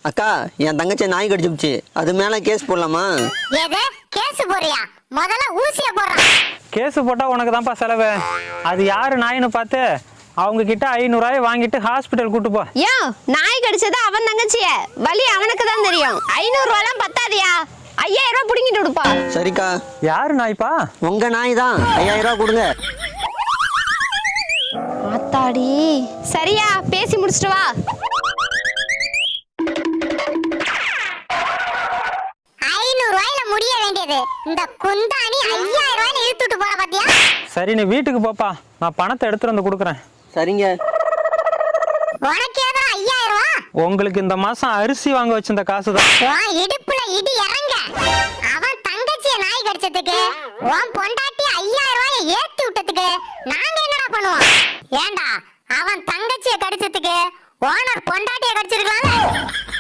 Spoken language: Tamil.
அக்கா, என் தங்கச்சி நாய் கடிச்சுச்சு. அது மேல கேஸ் போடலாமா? ஏதே கேஸ் போறியா? முதல்ல ஊசிய போடுறா. கேஸ் போட்டா உனக்கு தான்ப்பா செலவு. அது யாரு நாயின்னு பார்த்து அவங்க கிட்ட 500 ரூபாய் வாங்கிட்டு ஹாஸ்பிட்டல் கூட்டு போ. யோ, நாய் கடிச்சது அவன் தங்கச்சிய, வலி அவனுக்கு தான் தெரியும். 500 ரூபாய்லாம் பத்தாதியா? 5000 ரூபாய் புடிங்கிட்டு விடுப்பா. சரிக்கா. யாரு நாய்ப்பா? உங்க நாய் தான். 5000 ரூபாய் கொடுங்க. ஆத்தாடி, சரியா பேசி முடிச்சிட்டு வா. 500 ரூபாயில முடிய வேண்டியது இந்த குந்தாணி 5000 ரூபாயில இழுத்துட்டு போற பாத்தியா? சரி, நீ வீட்டுக்கு போப்பா. நான் பணத்தை எடுத்துட்டு வந்து கொடுக்குறேன். சரிங்க. உனக்கு ஏதோ 5000 ரூபாய்? உங்களுக்கு இந்த மாசம் அரிசி வாங்க வச்சிருந்த காசு தான். உன் இடுப்புல இடி இறங்க. அவன் தங்கச்சிய நாய் கடிச்சதுக்கு உன் பொண்டாட்டி 5000 ரூபாயை ஏத்தி விட்டதுக்கு நாங்க என்னடா பண்ணுவோம்? ஏண்டா அவன் தங்கச்சிய கடிச்சதுக்கு ஓனர் பொண்டாட்டிய கடிச்சிருக்கலாம்ல?